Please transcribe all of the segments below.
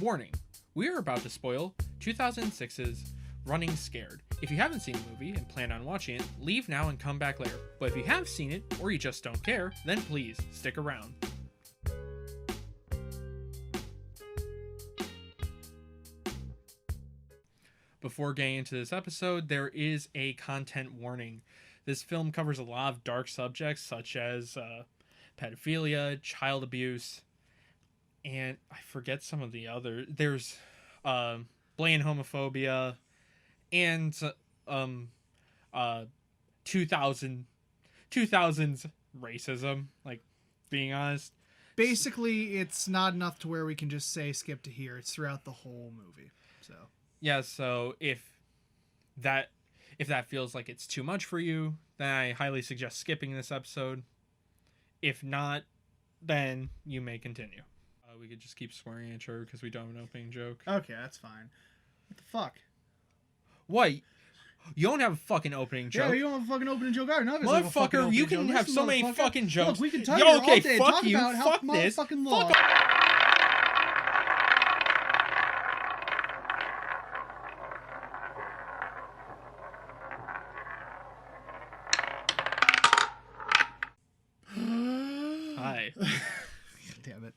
Warning, we are about to spoil 2006's Running Scared. If you haven't seen the movie and plan on watching it, leave now and come back later. But if you have seen it, or you just don't care, then please stick around. Before getting into this episode, there is a content warning. This film covers a lot of dark subjects such as pedophilia, child abuse, and I forget some of the other. There's blatant homophobia and 2000s racism, like, being honest. Basically, it's not enough to where we can just say skip to here. It's throughout the whole movie. So yeah, so if that feels like it's too much for you, then I highly suggest skipping this episode. If not, then you may continue. We could just keep swearing at her because we don't have an opening joke. Okay, that's fine. What the fuck? What? You don't have a fucking opening joke? Yeah, you don't have a fucking opening joke either. Motherfucker, you can have so many fucking jokes. Look, we can talk all day fuck you. about Fuck how this. Fucking long. Hi. Damn it.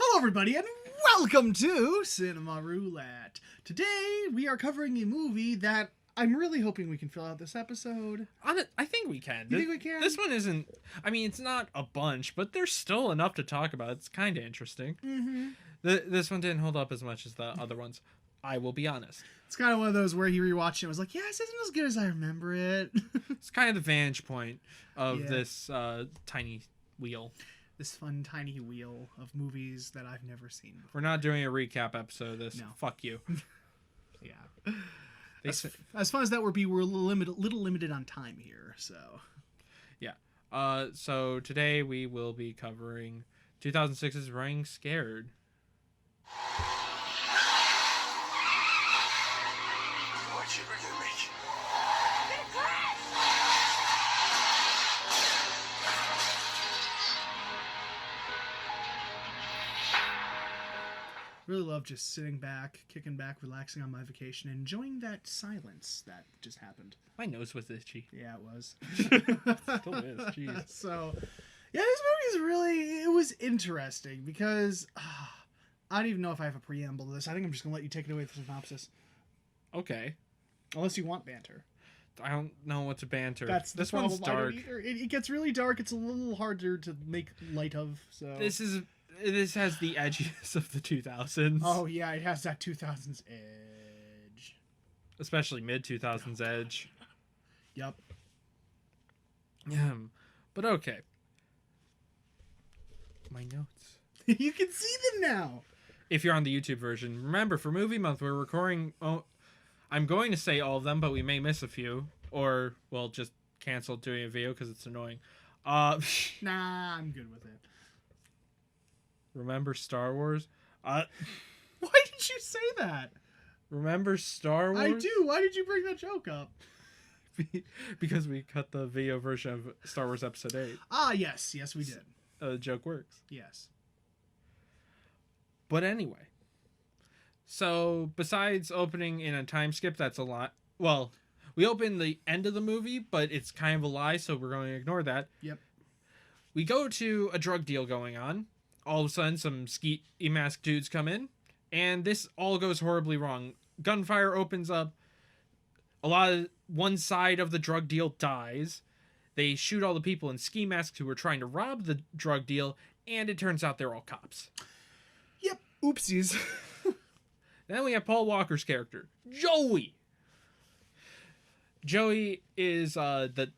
Hello, everybody, and welcome to Cinema Roulette. Today, we are covering a movie that I'm really hoping we can fill out this episode. I think we can. You think we can? This one isn't... I mean, it's not a bunch, but there's still enough to talk about. It's kind of interesting. Mm-hmm. This one didn't hold up as much as the other ones. I will be honest. It's kind of one of those where he rewatched it and was like, yeah, this isn't as good as I remember it. It's kind of the vantage point of this tiny wheel. This fun, tiny wheel of movies that I've never seen before. We're not doing a recap episode of this. No. Fuck you. Yeah. As fun as that would be, we're a little limited on time here, so. Yeah. So today we will be covering 2006's Running Scared. What you bringing me? Really love just sitting back, kicking back, relaxing on my vacation, and enjoying that silence that just happened. My nose was itchy. Yeah, it was. Still is. Jeez. So, yeah, this movie it was interesting because I don't even know if I have a preamble to this. I think I'm just going to let you take it away with the synopsis. Okay. Unless you want banter. I don't know what to banter. This one's dark. It gets really dark. It's a little harder to make light of. So This has the edges of the 2000s. Oh yeah, it has that 2000s edge. Especially mid-2000s edge. Yep. But okay. My notes. You can see them now. If you're on the YouTube version, remember for movie month we're recording. I'm going to say all of them, but we may miss a few, or we'll just cancel doing a video because it's annoying. Nah, I'm good with it. Remember Star Wars? Why did you say that? Remember Star Wars? I do. Why did you bring that joke up? Because we cut the video version of Star Wars Episode 8. Ah, yes, we did. The joke works. Yes. But anyway. So, besides opening in a time skip, that's a lot. Well, we open the end of the movie, but it's kind of a lie, so we're going to ignore that. Yep. We go to a drug deal going on. All of a sudden, some ski masked dudes come in, and this all goes horribly wrong. Gunfire opens up. One side of the drug deal dies. They shoot all the people in ski masks who were trying to rob the drug deal, and it turns out they're all cops. Yep. Oopsies. Then we have Paul Walker's character, Joey. Joey is the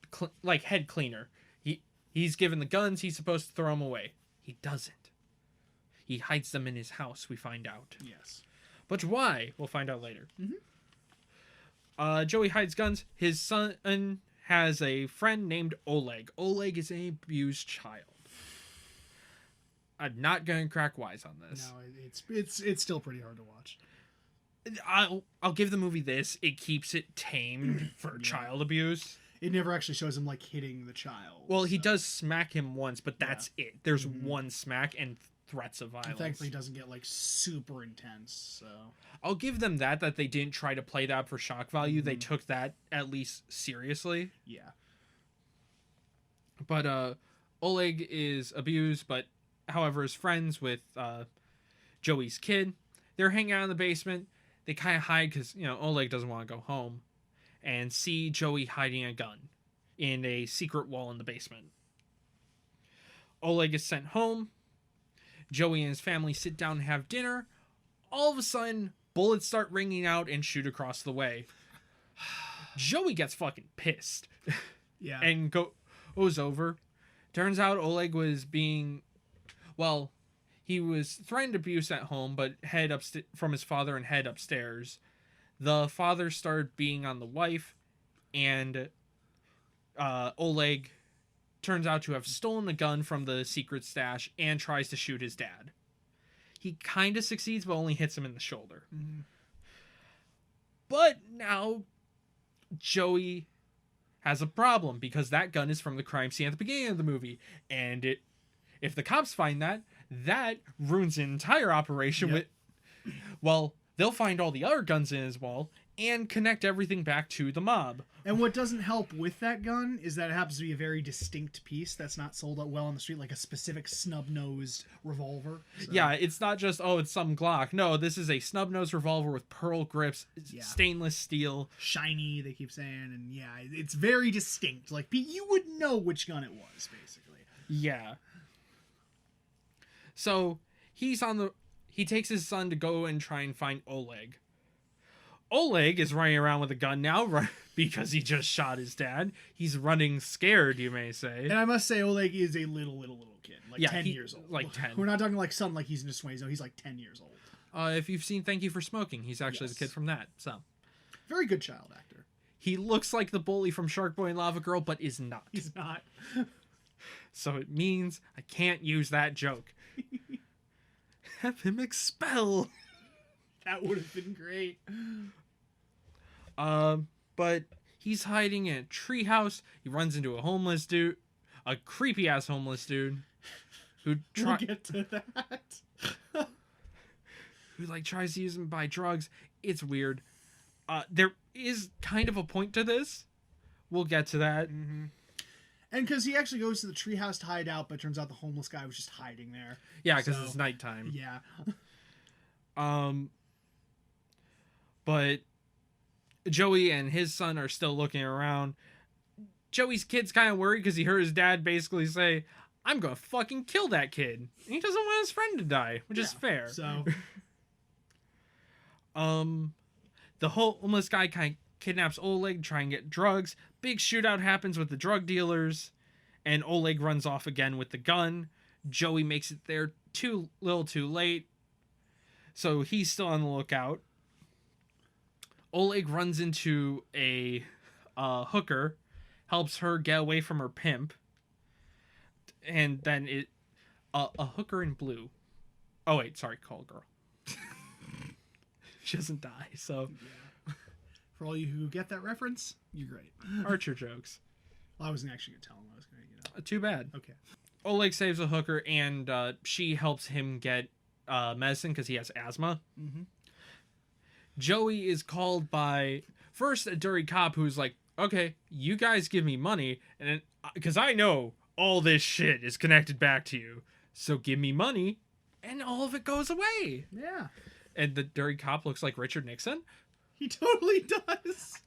head cleaner. He's given the guns. He's supposed to throw them away. He doesn't. He hides them in his house, we find out. Yes. But why? We'll find out later. Mm-hmm. Joey hides guns. His son has a friend named Oleg. Oleg is an abused child. I'm not going to crack wise on this. No, it's still pretty hard to watch. I'll give the movie this. It keeps it tamed for child abuse. It never actually shows him hitting the child. Well, he does smack him once, but that's it. There's one smack, and threats of And violence. thankfully, it doesn't get like super intense. So I'll give them that they didn't try to play that for shock value. They took that at least seriously. yeah, But Oleg is abused, but however is friends with Joey's kid. They're hanging out in the basement. They kind of hide because, Oleg doesn't want to go home, and see Joey hiding a gun in a secret wall in the basement. Oleg is sent home. Joey and his family sit down and have dinner. All of a sudden, bullets start ringing out and shoot across the way. Joey gets fucking pissed. yeah, And goes over. Turns out Oleg was he was threatened abuse at home, but head from his father and head upstairs. The father started beating on the wife, and Oleg turns out to have stolen the gun from the secret stash and tries to shoot his dad. He kind of succeeds, but only hits him in the shoulder. Mm-hmm. But now Joey has a problem because that gun is from the crime scene at the beginning of the movie, and if the cops find that ruins the entire operation. Yep. They'll find all the other guns in his wall and connect everything back to the mob. And what doesn't help with that gun is that it happens to be a very distinct piece that's not sold out well on the street, like a specific snub-nosed revolver. So, Yeah, it's not just, it's some Glock. No, this is a snub-nosed revolver with pearl grips, stainless steel. shiny, they keep saying, and yeah, it's very distinct. Like, you would know which gun it was, basically. Yeah. So, he takes his son to go and try and find Oleg. Oleg is running around with a gun now because he just shot his dad. He's running scared, you may say. And I must say, Oleg is a little kid, like 10 years old. Like 10. We're not talking like son, like he's in his 20s. No, he's like 10 years old. If you've seen Thank You for Smoking, he's actually Yes. the kid from that. So Very good child actor. he looks like the bully from Shark Boy and Lava Girl, but is not. He's not. So it means I can't use that joke. Have him expel. That would have been great. But he's hiding in a treehouse. He runs into a homeless dude, a creepy ass homeless dude, who We'll get to that. tries to use him to buy drugs. It's weird. There is kind of a point to this. We'll get to that. Mm-hmm. And because he actually goes to the treehouse to hide out, but it turns out the homeless guy was just hiding there. Yeah, because it's nighttime. Yeah. But Joey and his son are still looking around. Joey's kid's kind of worried because he heard his dad basically say, "I'm gonna fucking kill that kid." And he doesn't want his friend to die, which is fair. So, the homeless guy kind of kidnaps Oleg, try and get drugs. Big shootout happens with the drug dealers, and Oleg runs off again with the gun. Joey makes it there too late, so he's still on the lookout. Oleg runs into a hooker, helps her get away from her pimp, and then a hooker in blue. Oh wait, sorry, call girl. She doesn't die, so yeah. For all you who get that reference, you're great. Archer jokes. Well, I wasn't actually going to tell him. I was going to, Too bad. Okay. Oleg saves a hooker, and she helps him get medicine because he has asthma. Mm-hmm. Joey is called by first a dirty cop who's like, "Okay, you guys give me money, and because I know all this shit is connected back to you, so give me money, and all of it goes away." Yeah. And the dirty cop looks like Richard Nixon. He totally does.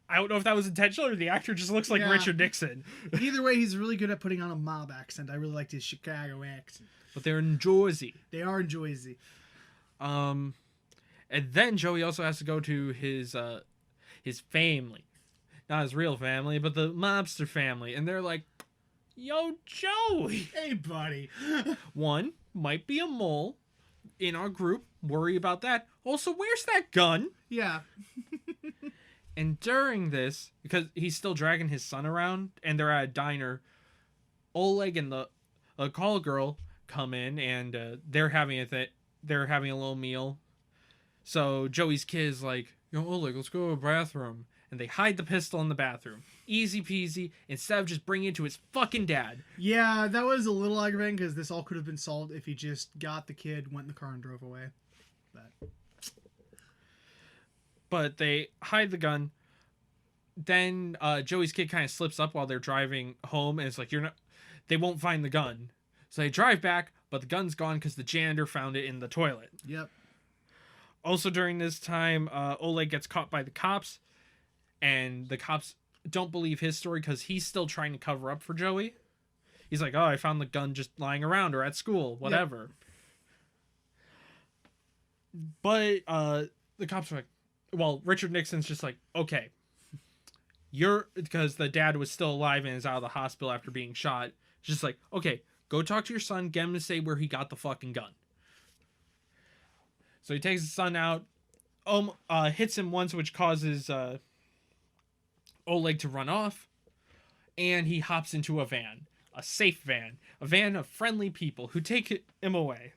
I don't know if that was intentional or the actor just looks like Yeah. Richard Nixon. Either way, he's really good at putting on a mob accent. I really liked his Chicago accent. But they're in Jersey. They are in Jersey. And then Joey also has to go to his family. Not his real family, but the mobster family. And they're like, "Yo, Joey." Hey, buddy. One, might be a mole in our group. Worry about that. Also, where's that gun? Yeah. And during this, because he's still dragging his son around, and they're at a diner, Oleg and the call girl come in, and they're having they're having a little meal. So Joey's kid is like, "Yo, Oleg, let's go to the bathroom," and they hide the pistol in the bathroom. Easy peasy, instead of just bringing it to his fucking dad. Yeah, that was a little aggravating because this all could have been solved if he just got the kid, went in the car, and drove away. But they hide the gun. Then Joey's kid kind of slips up while they're driving home, and it's like, they won't find the gun. So they drive back, but the gun's gone because the janitor found it in the toilet. Yep. Also during this time, Oleg gets caught by the cops, and the cops don't believe his story because he's still trying to cover up for Joey. He's like, oh, I found the gun just lying around or at school, whatever. Yep. But the cops are like, well, Richard Nixon's just like, okay, because the dad was still alive and is out of the hospital after being shot. It's just like, okay, go talk to your son, get him to say where he got the fucking gun. So he takes his son out, hits him once, which causes Oleg to run off, and he hops into a van, a safe van, a van of friendly people who take him away.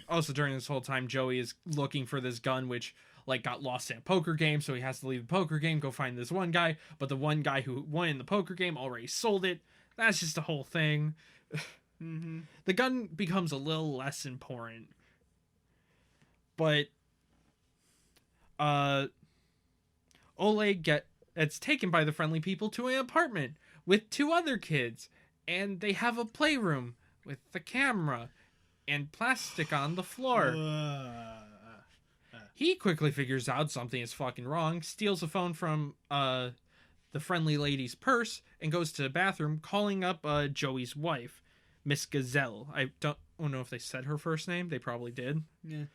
Also, during this whole time, Joey is looking for this gun, which got lost in a poker game, so he has to leave the poker game, go find this one guy, but the one guy who won in the poker game already sold it. That's just a whole thing. Mm-hmm. The gun becomes a little less important. But Oleg gets taken by the friendly people to an apartment with 2 other kids, and they have a playroom with the camera and plastic on the floor. He quickly figures out something is fucking wrong, steals a phone from the friendly lady's purse, and goes to the bathroom, calling up Joey's wife, Miss Gazelle. I don't know if they said her first name. They probably did. Yeah.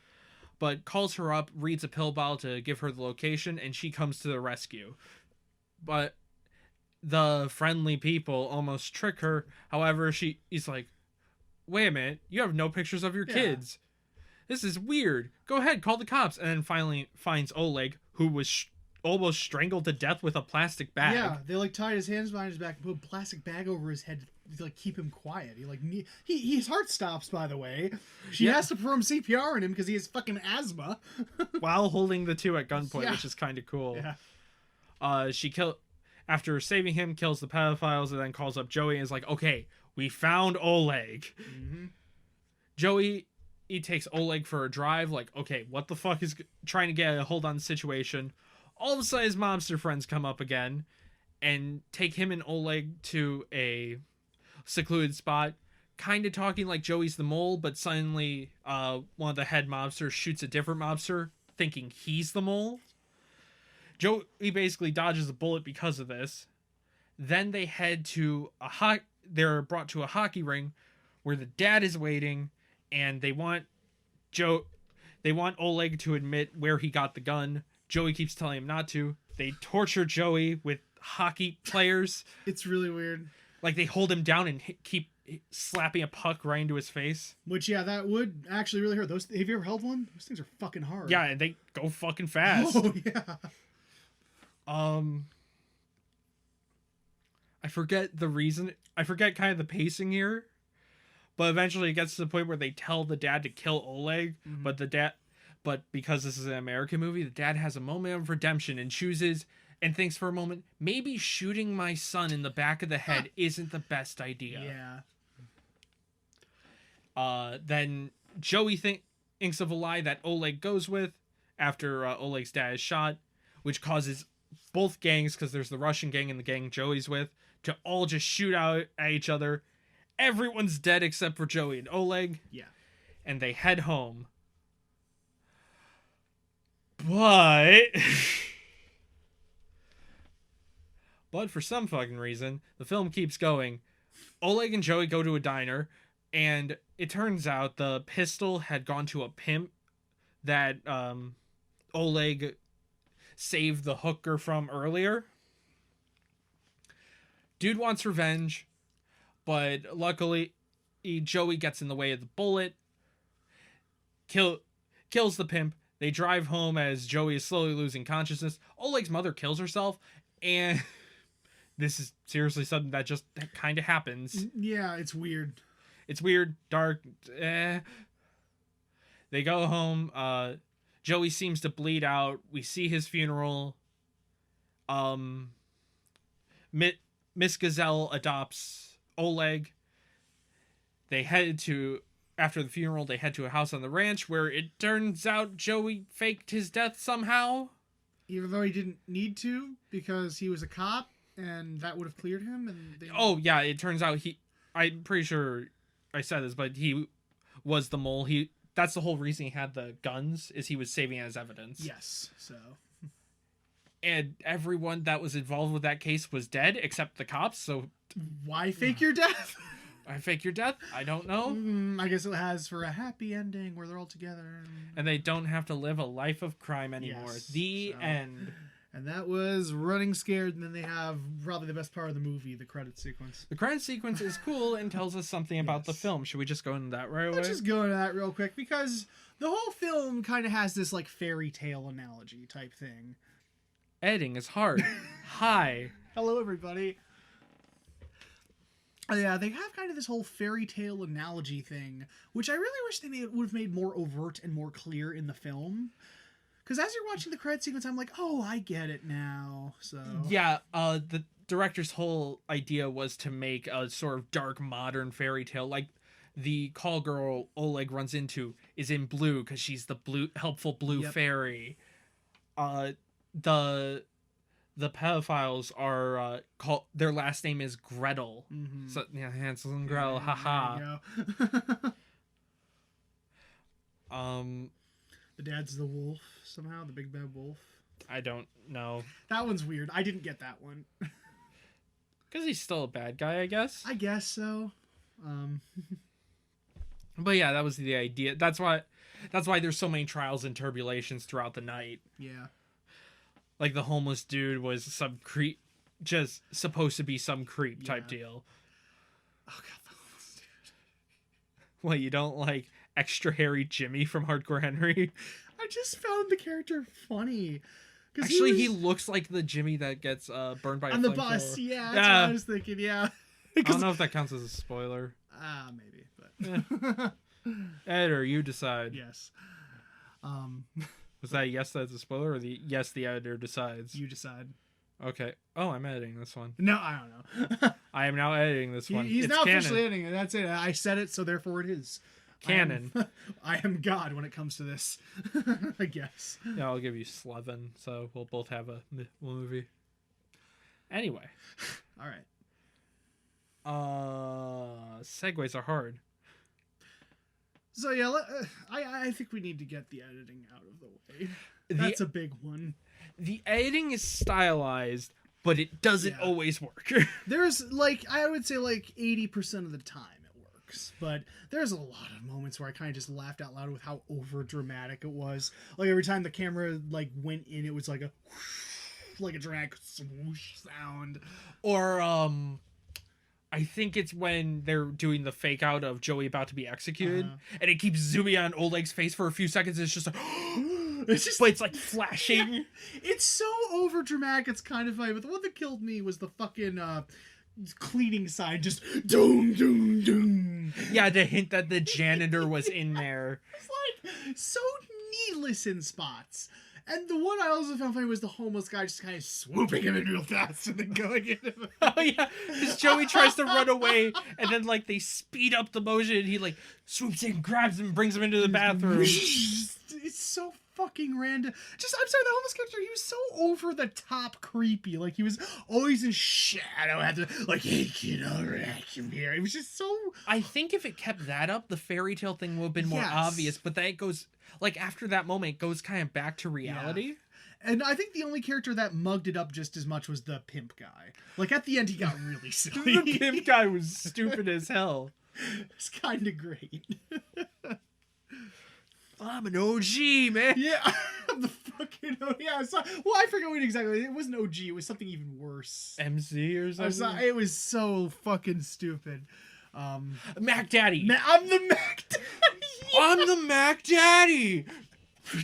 But calls her up, reads a pill bottle to give her the location, and she comes to the rescue. But the friendly people almost trick her. However, he's like, wait a minute, you have no pictures of your kids. This is weird. Go ahead, call the cops. And then finally finds Oleg, who was almost strangled to death with a plastic bag. Yeah, they tied his hands behind his back and put a plastic bag over his head to keep him quiet. His heart stops, by the way. She has to perform CPR on him because he has fucking asthma. While holding the 2 at gunpoint, which is kind of cool. Yeah. After saving him, kills the pedophiles, and then calls up Joey and is like, okay, we found Oleg. Mm-hmm. Joey, he takes Oleg for a drive, okay, what the fuck is trying to get a hold on the situation? All of a sudden, his mobster friends come up again and take him and Oleg to a secluded spot, kind of talking like Joey's the mole, but suddenly one of the head mobsters shoots a different mobster, thinking he's the mole. Joey basically dodges a bullet because of this. Then they head to they're brought to a hockey ring where the dad is waiting, and they want Oleg to admit where he got the gun. Joey keeps telling him not to. They torture Joey with hockey players. It's really weird. They hold him down and keep slapping a puck right into his face. Which, yeah, that would actually really hurt. Have you ever held one? Those things are fucking hard. Yeah, and they go fucking fast. Oh, yeah. I forget the reason. I forget kind of the pacing here. But eventually it gets to the point where they tell the dad to kill Oleg. Mm-hmm. But because this is an American movie, the dad has a moment of redemption and chooses and thinks for a moment, maybe shooting my son in the back of the head isn't the best idea. Yeah. Then Joey thinks of a lie that Oleg goes with after Oleg's dad is shot, which causes both gangs, because there's the Russian gang and the gang Joey's with, to all just shoot out at each other. Everyone's dead except for Joey and Oleg. Yeah. And they head home. But for some fucking reason, the film keeps going. Oleg and Joey go to a diner, and it turns out the pistol had gone to a pimp that Oleg saved the hooker from earlier. Dude wants revenge, but luckily Joey gets in the way of the bullet, kills the pimp. They drive home as Joey is slowly losing consciousness. Oleg's mother kills herself, and this is seriously something that kind of happens. Yeah, it's weird. It's weird, dark. They go home. Joey seems to bleed out. We see his funeral. Miss Gazelle adopts Oleg. After the funeral, they head to a house on the ranch where it turns out Joey faked his death somehow. Even though he didn't need to, because he was a cop, and that would have cleared him. And Oh, yeah, it turns out I'm pretty sure I said this, but he was the mole. That's the whole reason he had the guns, is he was saving it as evidence. Yes, so... And everyone that was involved with that case was dead, except the cops, so... Why fake your death? I fake your death? I don't know. I guess it has for a happy ending where they're all together. And they don't have to live a life of crime anymore. The end. And that was Running Scared, and then they have probably the best part of the movie, the credit sequence. The credit sequence is cool and tells us something about the film. Should we just go into that right away? Let's just go into that real quick, because the whole film kind of has this, like, fairy tale analogy type thing. Editing is hard. Hi. Hello, everybody. Yeah, they have kind of this whole fairy tale analogy thing, which I really wish they would have made more overt and more clear in the film. Because as you're watching the credit sequence, I'm like, oh, I get it now. So yeah, the director's whole idea was to make a sort of dark modern fairy tale, like the call girl Oleg runs into is in blue because she's the helpful blue fairy. The pedophiles are called. Their last name is Gretel. Mm-hmm. So yeah, Hansel and Gretel. Haha. The dad's the wolf somehow. The big bad wolf. I don't know. That one's weird. I didn't get that one. Because he's still a bad guy, I guess. I guess so. But yeah, that was the idea. That's why there's so many trials and tribulations throughout the night. Yeah. Like the homeless dude was some creep, just supposed to be some creep type deal. Oh god, the homeless dude. What, you don't like extra hairy Jimmy from Hardcore Henry? I just found the character funny. Actually, he looks like the Jimmy that gets burned by on the bus. Yeah, that's what I was thinking. Yeah. I don't know if that counts as a spoiler. Maybe, but Editor, you decide. Yes. Was that a yes, that's a spoiler, or the yes, the editor decides? You decide. Okay. Oh, I'm editing this one. No, I don't know. I am now editing this one. He's it's now canon. officially editing it. That's it. I said it, so therefore it is. Canon. I am God when it comes to this. I guess. Yeah, I'll give you Slevin, so we'll both have a movie. Anyway. All right. Segues are hard. So yeah, I think we need to get the editing out of the way. That's a big one. The editing is stylized, but it doesn't always work. There's I would say 80% of the time it works, but there's a lot of moments where I kind of just laughed out loud with how over dramatic it was. Like every time the camera went in, it was like a whoosh, like a dramatic swoosh sound. Or I think it's when they're doing the fake out of Joey about to be executed, and it keeps zooming on Oleg's face for a few seconds. It's just like, but it's like flashing. Yeah, it's so over dramatic. It's kind of funny. But the one that killed me was the fucking cleaning sign, just doom doom doom. Yeah, to hint that the janitor was in there. It's like so needless in spots. And the one I also found funny was the homeless guy just kind of swooping him in real fast and then going in him. Oh yeah, because Joey tries to run away, and then they speed up the motion, and he swoops in, grabs him, brings him into the bathroom. It's so fucking random. I'm sorry, the homeless character, he was so over the top creepy. He was always in shadow. Had to hey kid, alright, come here. It was just so. I think if it kept that up, the fairy tale thing would have been more obvious. But that goes after that moment, it goes kind of back to reality. Yeah. And I think the only character that mugged it up just as much was the pimp guy. At the end, he got really silly. The pimp guy was stupid as hell. It's kind of great. I'm an OG, man. Yeah, the fucking yeah. I forget what exactly. It wasn't OG. It was something even worse. MC or something. It was so fucking stupid. Mac Daddy. I'm the Mac Daddy. I'm the Mac Daddy.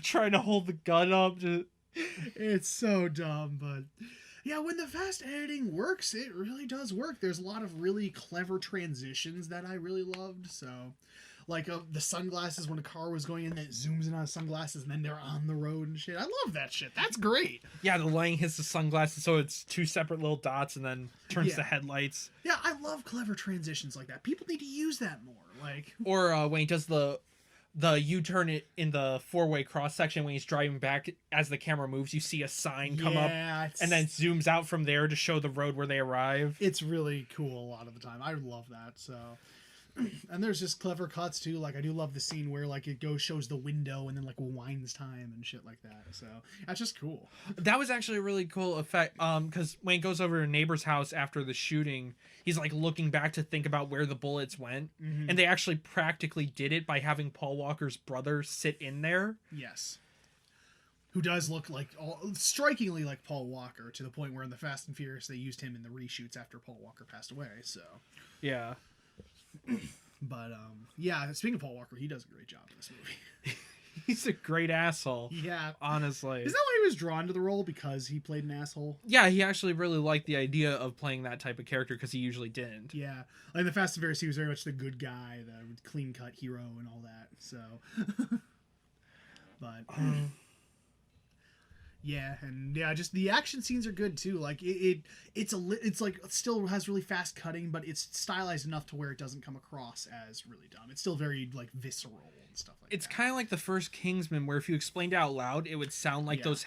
Trying to hold the gun up. It's so dumb, but yeah, when the fast editing works, it really does work. There's a lot of really clever transitions that I really loved. So. like the sunglasses when a car was going in, that zooms in on sunglasses, and then they're on the road and shit. I love that shit. That's great. Yeah, the lighting hits the sunglasses, so it's two separate little dots, and then turns Yeah. to headlights. Yeah, I love clever transitions like that. People need to use that more. Like, Or when he does the U-turn in the four-way cross section when he's driving back, as the camera moves, you see a sign come up, and then zooms out from there to show the road where they arrive. it's really cool a lot of the time. I love that. So, and there's just clever cuts too. Like, I do love the scene where like it shows the window and then like winds time and shit like that. So that's just cool. That was actually a really cool effect, because when he goes over to a neighbor's house after the shooting, he's like looking back to think about where the bullets went, and they actually practically did it by having Paul Walker's brother sit in there. Yes. Who does look like strikingly like Paul Walker, to the point where in the Fast and Furious they used him in the reshoots after Paul Walker passed away. So, Yeah. but yeah. Speaking of Paul Walker, he does a great job in this movie. He's a great asshole. Yeah. Honestly. Is that why he was drawn to the role, because he played an asshole? Yeah, he actually really liked the idea of playing that type of character because he usually didn't. Yeah. Like in the Fast and Furious, he was very much the good guy, the clean cut hero, and all that. So, but yeah, and yeah, just the action scenes are good too. Like it's like it still has really fast cutting, but it's stylized enough to where it doesn't come across as really dumb. It's still very like visceral and stuff like It's that. kind of like the first Kingsman, where if you explained it out loud, it would sound like Yeah. those,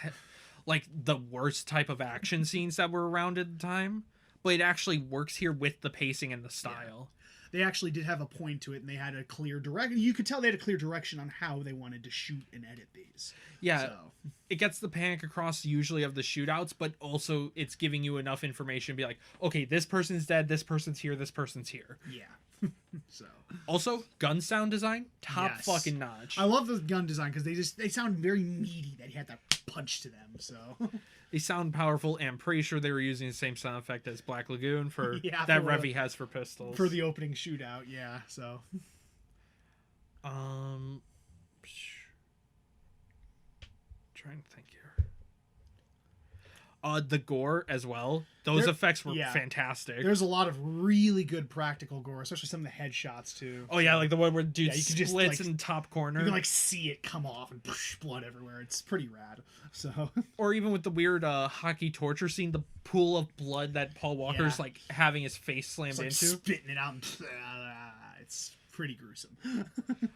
like the worst type of action scenes that were around at the time. But it actually works here with the pacing and the style. They actually did have a point to it, and they had a clear direction. You could tell they had a clear direction on how they wanted to shoot and edit these. Yeah, So, it gets the panic across usually of the shootouts, but also it's giving you enough information to be like, okay, this person's dead, this person's here, this person's here. yeah. So Also, gun sound design, top Yes. fucking notch. I love the gun design because they sound very meaty. That he had that punch to them. So They sound powerful, and I'm pretty sure they were using the same sound effect as Black Lagoon for Yeah, that for Revy has for pistols. for the opening shootout, yeah. So Trying to think here. The gore as well. Those effects were yeah. fantastic. there's a lot of really good practical gore, especially some of the headshots too. Oh yeah, like the one where dude Yeah, you can just, splits like, in top corner. You can like see it come off and blood everywhere. It's pretty rad. So Or even with the weird hockey torture scene, the pool of blood that Paul Walker's Yeah. like having his face slammed it's like into. spitting it out. And, it's pretty gruesome.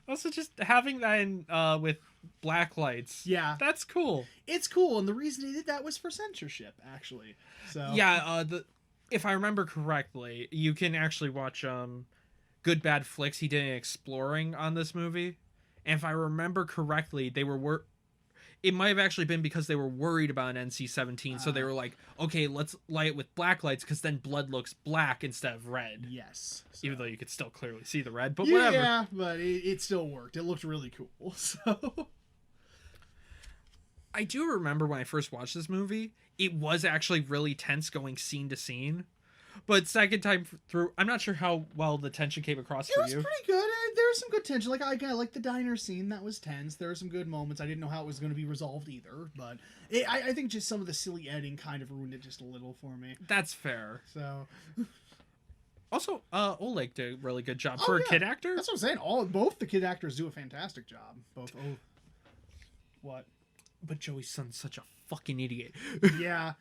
Also, just having that in with black lights. Yeah. That's cool. It's cool, and the reason he did that was for censorship, actually. So Yeah, if I remember correctly, you can actually watch Good Bad Flicks he did in Exploring on this movie. And if I remember correctly, they were it might have actually been because they were worried about an NC-17, so they were like, okay, let's light it with black lights because then blood looks black instead of red. yes. So. Even though you could still clearly see the red, but whatever. Yeah, but it still worked. It looked really cool. So I do remember when I first watched this movie, it was actually really tense going scene to scene. But second time through, I'm not sure how well the tension came across it for was you. pretty good. There was some good tension. Like I like the diner scene. That was tense. There were some good moments. I didn't know how it was going to be resolved either. But I think just some of the silly editing kind of ruined it just a little for me. That's fair. So Also, Oleg did a really good job for a yeah. kid actor. That's what I'm saying. Both the kid actors do a fantastic job. Both. Oh, what? But Joey's son's such a fucking idiot. Yeah.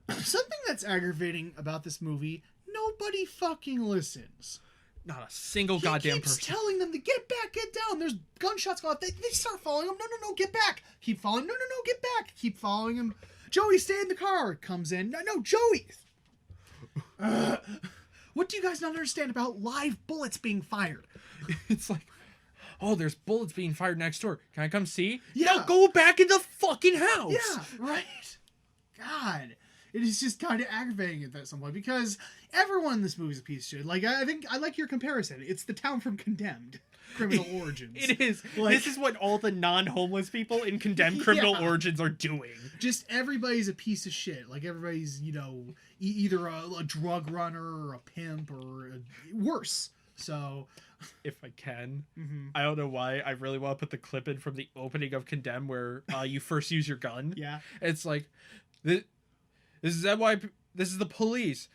Something that's aggravating about this movie: nobody fucking listens. Not a single He goddamn keeps person. telling them to get back, get down. There's gunshots going off. They start following him. No, get back. Keep following. No, get back. Keep following him. Joey, stay in the car. Comes in. No, Joey. What do you guys not understand about live bullets being fired? It's like, oh, there's bullets being fired next door. Can I come see? Yeah. No, go back in the fucking house. Yeah, right. God, it is just kind of aggravating at some point because everyone in this movie is a piece of shit. Like I think I like your comparison. It's the town from Condemned. Criminal Origins. It is. Like- This is what all the non-homeless people in Condemned Criminal Yeah. Origins are doing. Just everybody's a piece of shit. Like everybody's, either a drug runner or a pimp or worse. So, If I can. I don't know why. I really want to put the clip in from the opening of Condemned where you first use your gun. yeah. It's like, this is NY, this is the police.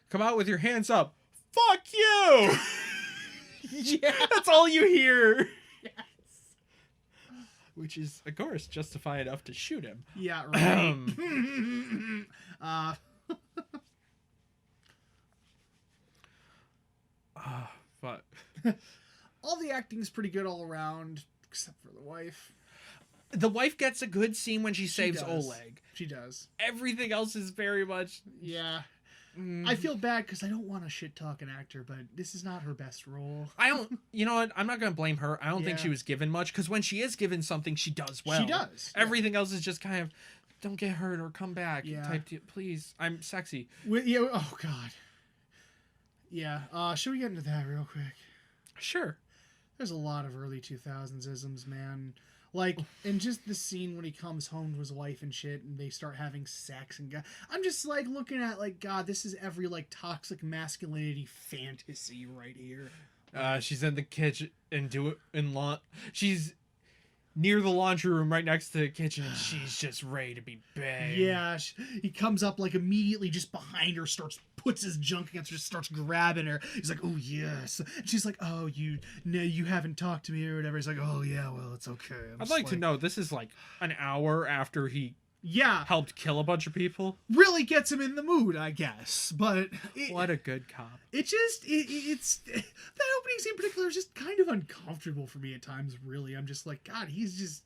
Come out with your hands up. Fuck you! Yeah. That's all you hear. Which is, of course, justify enough to shoot him. Yeah, right. But All the acting's pretty good all around, except for the wife. the wife gets a good scene when she She saves does. Oleg. She does. Everything else is very much... Yeah. I feel bad because I don't want to shit-talk an actor, but this is not her best role. I don't... You know what? I'm not going to blame her. I don't think Yeah. she was given much, because when she is given something, she does well. She does. Everything else is just kind of, don't get hurt or come back. Yeah. Type deal. Please, I'm sexy. Yeah, oh, God. Yeah. Should we get into that real quick? Sure. There's a lot of early 2000s isms, man. Like, and just the scene when he comes home to his wife and shit, and they start having sex, and I'm just, like, looking at, like, God, this is every, like, toxic masculinity fantasy right here. She's in the kitchen and she's near the laundry room right next to the kitchen, and she's just ready to be banged. Yeah, he comes up, like, immediately just behind her, puts his junk against her, just starts grabbing her. He's like, oh, yes. And she's like, oh, you haven't talked to me or whatever. He's like, oh, yeah, well, it's okay. I'd like to know, this is like an hour after he helped kill a bunch of people. Really gets him in the mood, I guess. But What a good cop. it's that opening scene in particular is just kind of uncomfortable for me at times. Really, I'm just like, God, he's just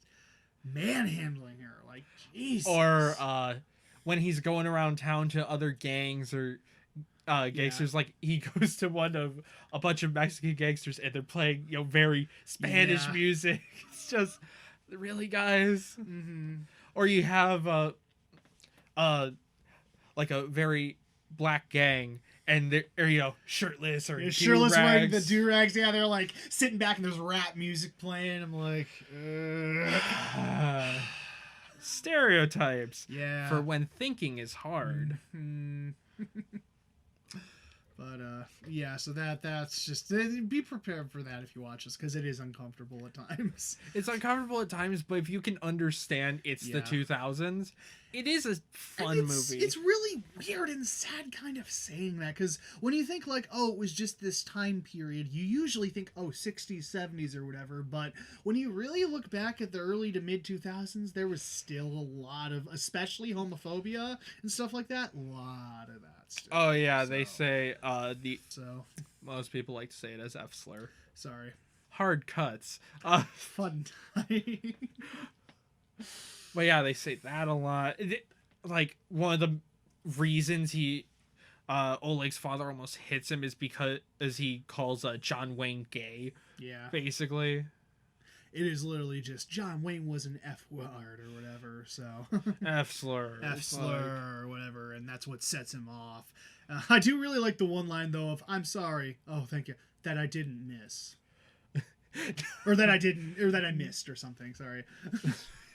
manhandling her, like, Jesus. Or when he's going around town to other gangs or gangsters, like he goes to one of a bunch of Mexican gangsters and they're playing, very Spanish music. It's just, really, guys? Mm-hmm. Or you have like a very black gang, and they're shirtless or Shirtless wearing the do-rags. do-rags. Yeah, they're like sitting back and there's rap music playing. I'm like, Stereotypes yeah. for when thinking is hard. Mhm. But yeah, so that's just, be prepared for that if you watch this, because it is uncomfortable at times. It's uncomfortable at times, but if you can understand it's the Yeah. 2000s, it is a fun movie. It's really weird and sad kind of saying that, because when you think like, oh, it was just this time period, you usually think, oh, 60s, 70s or whatever, but when you really look back at the early to mid 2000s, there was still a lot of, especially homophobia and stuff like that, a lot of that stuff. Oh yeah, they So- say So, most people like to say it as F slur. sorry. Hard cuts. Fun time. But yeah, they say that a lot. Like one of the reasons Oleg's father almost hits him is because he calls John Wayne gay. Yeah. Basically, It is literally just John Wayne was an F word or whatever, so F slur. F slur or whatever, and that's what sets him off. I do really like the one line though of "I'm sorry, oh thank you, that I didn't miss," or that I missed or something. Sorry.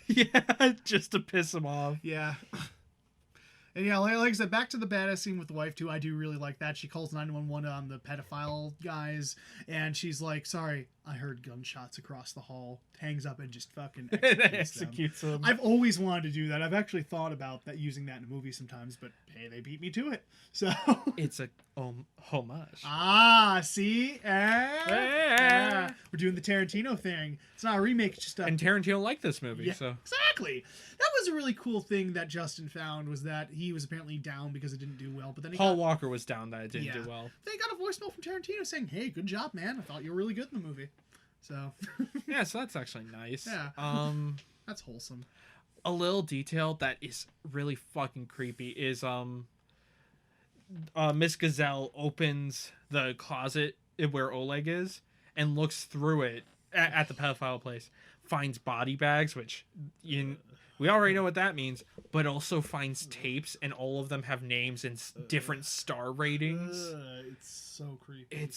Yeah, just to piss him off. Yeah. And yeah, like I said, back to the badass scene with the wife too. I do really like that. She calls 911 on the pedophile guys, and she's like, "Sorry, I heard gunshots across the hall." Hangs up and just fucking Executes him. I've always wanted to do that. I've actually thought about that, using that in a movie sometimes, but hey, they beat me to it. So It's a homage. see, we're doing the Tarantino thing. It's not a remake, it's just a And Tarantino liked this movie, yeah, so exactly. That was a really cool thing that Justin found, was that he was apparently down because it didn't do well, but then he Paul Walker was down that it didn't Yeah. do well. they got a voicemail from Tarantino saying, "Hey, good job, man. I thought you were really good in the movie." So Yeah, so that's actually nice. Yeah. that's wholesome. A little detail that is really fucking creepy is Miss Gazelle opens the closet where Oleg is and looks through it at the pedophile place, finds body bags, which we already know what that means, but also finds tapes, and all of them have names and different star ratings. It's so creepy.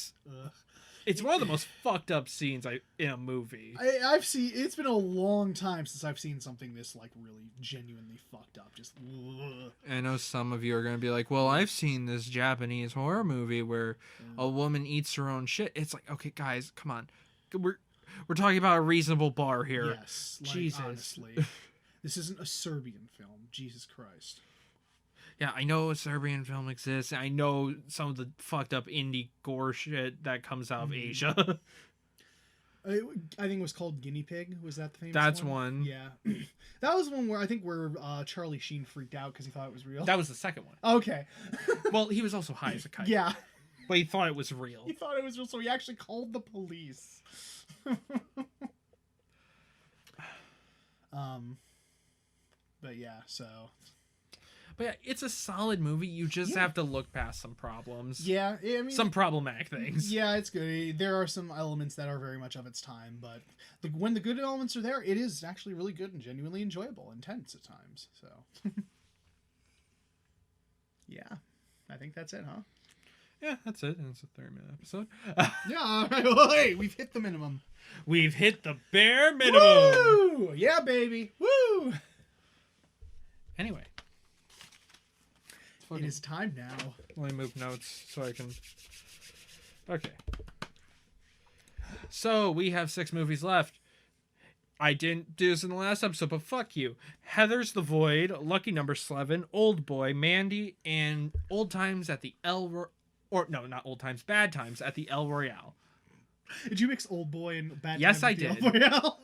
It's one of the most fucked up scenes in a movie. I've seen. It's been a long time since I've seen something this like really genuinely fucked up. Just. I know some of you are going to be like, well, I've seen this Japanese horror movie where a woman eats her own shit. It's like, okay, guys, come on. We're talking about a reasonable bar here. Yes, like, Jesus. honestly, this isn't a Serbian film. Jesus Christ. Yeah, I know a Serbian film exists. I know some of the fucked up indie gore shit that comes out of Asia. I think it was called Guinea Pig. Was that the famous That's one? one. Yeah. That was one where Charlie Sheen freaked out because he thought it was real. That was the second one. Okay. Well, he was also high as a kite. Yeah. But he thought it was real. He thought it was real, so he actually called the police. But yeah, so... But yeah, it's a solid movie. You just have to look past some problems. Yeah, I mean... Some problematic things. Yeah, it's good. There are some elements that are very much of its time, but when the good elements are there, it is actually really good and genuinely enjoyable, intense at times, so... Yeah, I think that's it, huh? Yeah, that's it. It's a 30-minute episode. Yeah, all right. Well, hey, we've hit the minimum. We've hit the bare minimum. Woo! Yeah, baby. Woo! Anyway. It is time now. Let me move notes so I can... Okay. So, we have 6 movies left. I didn't do this in the last episode, but fuck you. Heather's the Void, Lucky Number 11, Old Boy, Mandy, and Old Times at the Bad Times at the El Royale. Did you mix Old Boy and Bad Yes, Times I at the did. El Royale?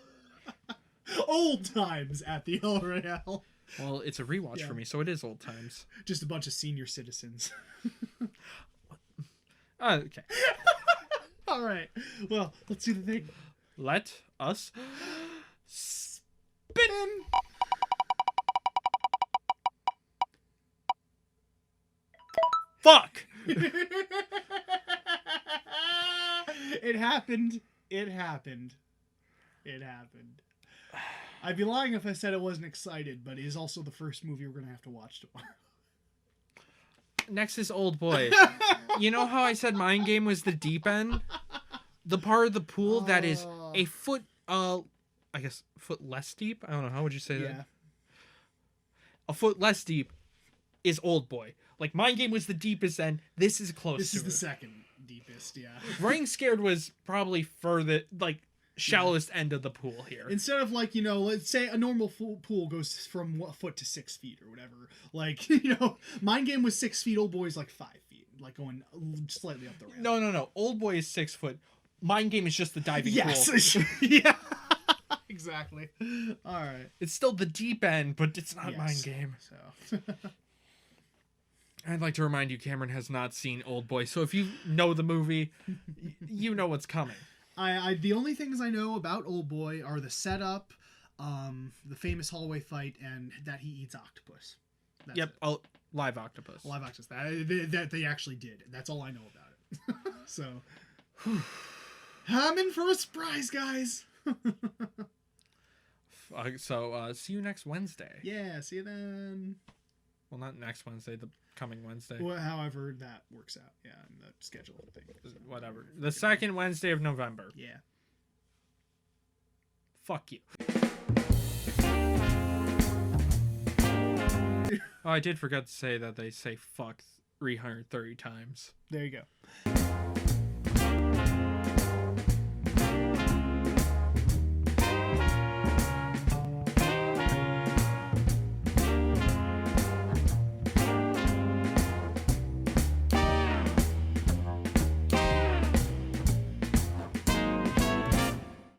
Old Times at the El Royale. Well, it's a rewatch for me, so it is Old Times. Just a bunch of senior citizens. Okay. All right. Well, let's do the thing. Let us spin. Fuck. It happened. It happened. It happened. I'd be lying if I said I wasn't excited, but it is also the first movie we're going to have to watch tomorrow. Next is Old Boy. You know how I said Mind Game was the deep end? The part of the pool that is a foot, I guess, foot less deep? I don't know. How would you say that? A foot less deep is Old Boy. Like, Mind Game was the deepest end. This is close This to is the it. second deepest, yeah. Running Scared was probably further, like, shallowest end of the pool here. Instead of, like, let's say a normal pool goes from a foot to 6 feet or whatever. Like, Mind Game was 6 feet, Old Boy's like 5 feet. Like, going slightly up the ramp. No. Old Boy is 6 foot. Mind Game is just the diving pool. Yes. Yeah. Exactly. All right. It's still the deep end, but it's not Yes. Mind Game. So... I'd like to remind you, Cameron has not seen Old Boy, so if you know the movie, you know what's coming. I the only things I know about Old Boy are the setup, the famous hallway fight, and that he eats octopus. That's Yep, it. live octopus. Live octopus. That they actually did. That's all I know about it. So, I'm in for a surprise, guys. So, see you next Wednesday. Yeah, see you then. Well, not next Wednesday, the coming Wednesday. Well, however that works out. Yeah, and the schedule thing. Whatever. The second Wednesday of November. Yeah. Fuck you. Oh, I did forget to say that they say fuck 330 times. There you go.